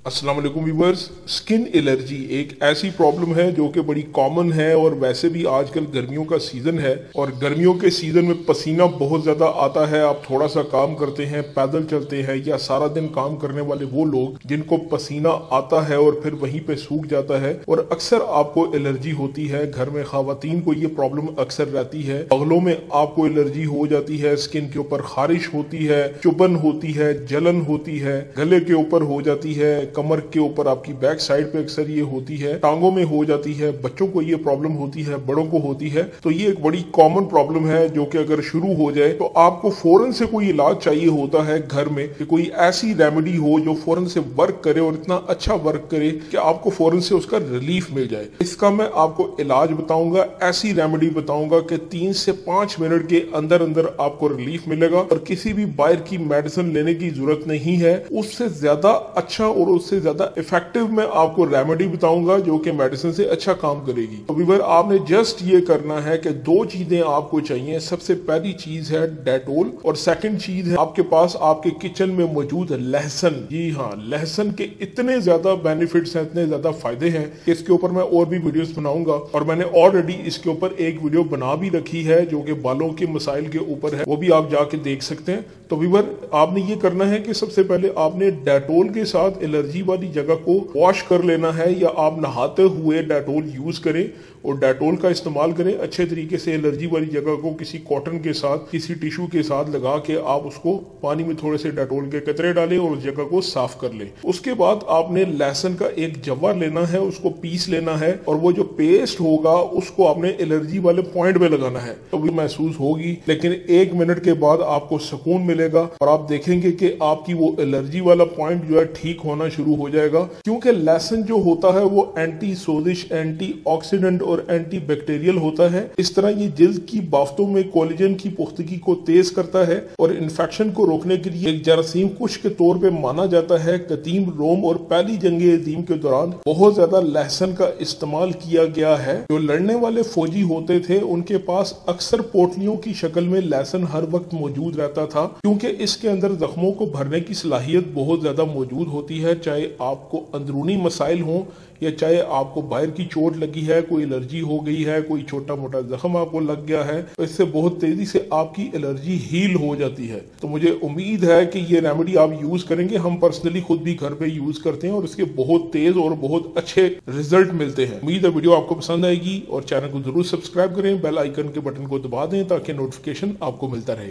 अस्सलाम वालेकुम viewers. Skin allergy एक ऐसी प्रॉब्लम है जो कि बड़ी कॉमन है और वैसे भी आजकल गर्मियों का सीज़न है और गर्मियों के सीज़न में पसीना बहुत ज़्यादा आता है। आप थोड़ा सा काम करते हैं, पैदल चलते हैं या सारा दिन काम करने वाले वो लोग जिनको पसीना आता है और फिर वहीं पे सूख जाता है और अक्सर आपको एलर्जी होती है। घर में ख़वातीन को ये प्रॉब्लम अक्सर रहती है। बगलों में आपको एलर्जी हो जाती है, स्किन के ऊपर खारिश होती है, चुभन होती है, जलन होती है, गले के ऊपर हो जाती है, कमर के ऊपर आपकी बैक साइड पे अक्सर ये होती है, टांगों में हो जाती है, बच्चों को ये प्रॉब्लम होती है, बड़ों को होती है। तो ये एक बड़ी कॉमन प्रॉब्लम है जो कि अगर शुरू हो जाए तो आपको फौरन से कोई इलाज चाहिए होता है घर में कि कोई ऐसी रेमेडी हो जो फौरन से वर्क करे और इतना अच्छा वर्क करे कि आपको फौरन से उसका रिलीफ मिल जाए। इसका मैं आपको इलाज बताऊंगा, ऐसी रेमेडी बताऊंगा कि 3 से 5 मिनट के अंदर अंदर आपको रिलीफ मिलेगा और किसी भी बाहर की मेडिसिन लेने की जरूरत नहीं है। उससे ज्यादा अच्छा और उससे ज्यादा इफेक्टिव मैं आपको रेमेडी बताऊंगा जो कि मेडिसिन से अच्छा काम करेगी। तो व्यूअर, आपने जस्ट ये करना है कि 2 चीजें आपको चाहिए। सबसे पहली चीज है डेटोल और सेकंड चीज है आपके पास आपके किचन में मौजूद लहसुन। जी हाँ, लहसुन के इतने ज्यादा बेनिफिट्स हैं, इतने ज्यादा फायदे हैं कि इसके ऊपर मैं और भी वीडियोस बनाऊंगा और मैंने ऑलरेडी इसके ऊपर एक वीडियो बना भी रखी है जो कि बालों के मसाइल के ऊपर है, वो भी आप जाके देख सकते हैं। तो व्यूअर, आपने ये करना है कि सबसे पहले आपने डेटोल के साथ एलर्जी वाली जगह को वॉश कर लेना है या आप नहाते हुए डेटोल यूज करें और डेटोल का इस्तेमाल करें अच्छे तरीके से। एलर्जी वाली जगह को किसी कॉटन के साथ, किसी टिश्यू के साथ लगा के आप उसको पानी में थोड़े से डेटोल के कतरे डालें और उस जगह को साफ कर लें। उसके बाद आपने लहसुन का एक जवा लेना है, उसको पीस लेना है और वो जो पेस्ट होगा उसको आपने एलर्जी वाले पॉइंट पे लगाना है। तो भी महसूस होगी, लेकिन 1 मिनट के बाद आपको सुकून मिलेगा और आप देखेंगे कि आपकी वो एलर्जी वाला पॉइंट जो है ठीक होना शुरू हो जाएगा। क्योंकि लहसुन जो होता है वो एंटी सोजिश, एंटी ऑक्सीडेंट और एंटी बैक्टीरियल होता है। इस तरह ये जिल्द की बाफ्तों में कोलेजन की पुख्तगी को तेज करता है और इन्फेक्शन को रोकने के लिए एक जरासीम कुश के तौर पे माना जाता है। कदीम रोम और पहली जंग अजीम के दौरान बहुत ज्यादा लहसुन का इस्तेमाल किया गया है। जो लड़ने वाले फौजी होते थे उनके पास अक्सर पोटलियों की शक्ल में लहसुन हर वक्त मौजूद रहता था, क्योंकि इसके अंदर जख्मों को भरने की सलाहियत बहुत ज्यादा मौजूद होती है। चाहे आपको अंदरूनी मसाइल हों या चाहे आपको बाहर की चोट लगी है, कोई एलर्जी हो गई है, कोई छोटा मोटा जख्म आपको लग गया है, तो इससे बहुत तेजी से आपकी एलर्जी हील हो जाती है। तो मुझे उम्मीद है कि ये रेमेडी आप यूज करेंगे। हम पर्सनली खुद भी घर पे यूज करते हैं और इसके बहुत तेज और बहुत अच्छे रिजल्ट मिलते हैं। उम्मीद है वीडियो आपको पसंद आएगी और चैनल को जरूर सब्सक्राइब करें, बेल आइकन के बटन को दबा दें ताकि नोटिफिकेशन आपको मिलता रहे।